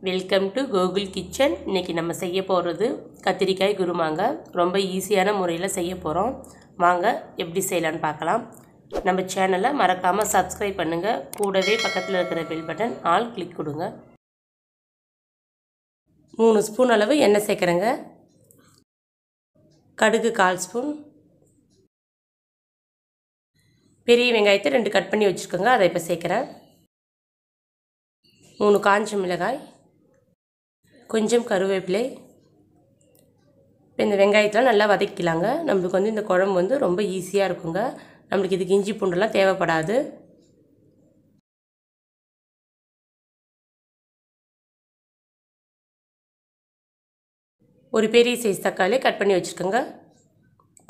Welcome to Gokul kitchen. இன்றைக்கி நம்ம செய்ய போகிறது கத்திரிக்காய் குருமாங்க. ரொம்ப ஈஸியான முறையில் செய்ய போகிறோம். வாங்க எப்படி செய்யலான்னு பார்க்கலாம். நம்ம சேனலை மறக்காமல் சப்ஸ்கிரைப் பண்ணுங்கள். கூடவே பக்கத்தில் இருக்கிற பெல் பட்டன் ஆல் கிளிக் கொடுங்க. 3 ஸ்பூன் அளவு எண்ணெய் சேர்க்குறேங்க. கடுகு 1/4 ஸ்பூன். பெரிய வெங்காயத்தை 2 கட் பண்ணி வச்சுக்கோங்க. அதை இப்போ சேர்க்குறேன். 3 காஞ்ச மிளகாய், கொஞ்சம் கருவேப்பிலை. இப்போ இந்த வெங்காயத்தெலாம் நல்லா வதக்கிக்கலாங்க. நம்மளுக்கு இந்த குழம்பு ரொம்ப ஈஸியாக இருக்குங்க. நம்மளுக்கு இதுக்கு இஞ்சி பூண்டெல்லாம் தேவைப்படாது. ஒரு பெரிய சைஸ் தக்காளி கட் பண்ணி வச்சுக்கோங்க.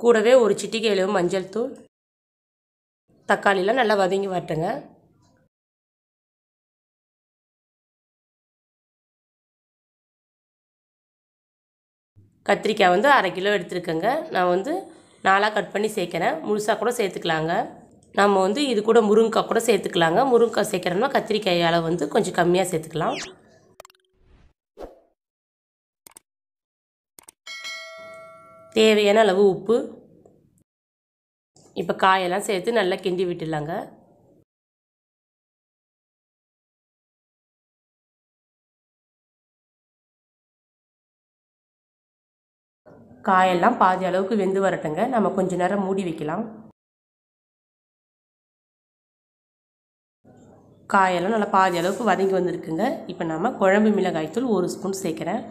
கூடவே ஒரு சிட்டிகை அளவு மஞ்சள் தூள். தக்காளிலாம் நல்லா வதங்கி வரட்டுங்க. கத்திரிக்காய் 1/2 கிலோ எடுத்துருக்கேங்க. நான் 4ஆக கட் பண்ணி சேர்க்குறேன். முழுசாக கூட சேர்த்துக்கலாங்க. நம்ம இது கூட முருங்கைக்காய் கூட சேர்த்துக்கலாங்க. முருங்கைக்காய் சேர்க்குறோம்னா கத்திரிக்காய் அளவு கொஞ்சம் கம்மியாக சேர்த்துக்கலாம். தேவையான அளவு உப்பு. இப்போ காயெல்லாம் சேர்த்து நல்லா கிண்டி விட்டுடலாங்க. காயெல்லாம் பாதி அளவுக்கு வெந்து வரட்டுங்க. நம்ம கொஞ்ச நேரம் மூடி வைக்கலாம். காயெல்லாம் நல்லா பாதி அளவுக்கு வதங்கி வந்திருக்குங்க. இப்போ நம்ம குழம்பு மிளகாய்த்தூள் 1 ஸ்பூன் சேர்க்குறேன்.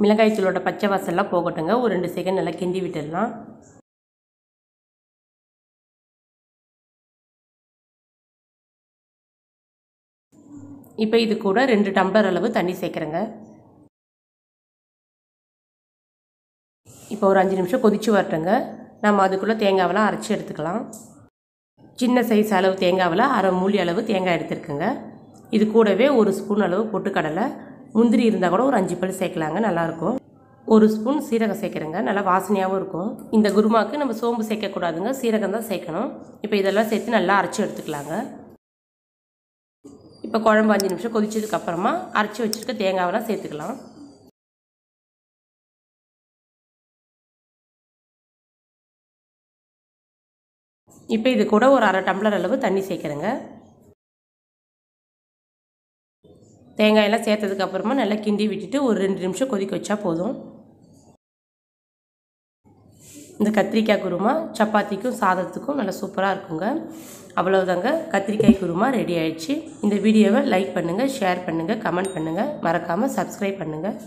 மிளகாய்த்தூளோட பச்சை வாசல்லாம் போகட்டுங்க. ஒரு 2 செகண்ட் நல்லா கிண்டி விட்டுடலாம். இப்போ இது கூட 2 டம்ளர் அளவு தண்ணி சேர்க்குறேங்க. இப்போ ஒரு 5 நிமிஷம் கொதிச்சு வரட்டுங்க. நம்ம அதுக்குள்ளே தேங்காவெல்லாம் அரைச்சி எடுத்துக்கலாம். சின்ன சைஸ் அளவு தேங்காவில் 1/2 மூடி அளவு தேங்காய் எடுத்துருக்குங்க. இது கூடவே 1 ஸ்பூன் அளவு பொட்டுக்கடலை, முந்திரி இருந்தால் கூட ஒரு 5 பல் சேர்க்கலாங்க, நல்லாயிருக்கும். 1 ஸ்பூன் சீரகம் சேர்க்குறேங்க. நல்லா வாசனையாகவும் இருக்கும். இந்த குருமாவுக்கு நம்ம சோம்பு சேர்க்கக்கூடாதுங்க, சீரகம் தான் சேர்க்கணும். இப்போ இதெல்லாம் சேர்த்து நல்லா அரைச்சி எடுத்துக்கலாங்க. இப்போ குழம்பு 5 நிமிஷம் கொதிச்சதுக்கப்புறமா அரைச்சி வச்சுருக்க தேங்காவெல்லாம் சேர்த்துக்கலாம். இப்போ இது கூட ஒரு 1/2 டம்ளர் அளவு தண்ணி சேர்க்குறேங்க. தேங்காயெல்லாம் சேர்த்ததுக்கப்புறமா நல்லா கிண்டி விட்டுட்டு ஒரு 2 நிமிஷம் கொதிக்க வச்சா போதும். இந்த கத்திரிக்காய் குருமா சப்பாத்திக்கும் சாதத்துக்கும் நல்லா சூப்பராக இருக்குங்க. அவ்வளவுதாங்க, கத்திரிக்காய் குருமா ரெடி ஆயிடுச்சு. இந்த வீடியோவை லைக் பண்ணுங்கள், ஷேர் பண்ணுங்கள், கமெண்ட் பண்ணுங்கள். மறக்காமல் சப்ஸ்கிரைப் பண்ணுங்கள்.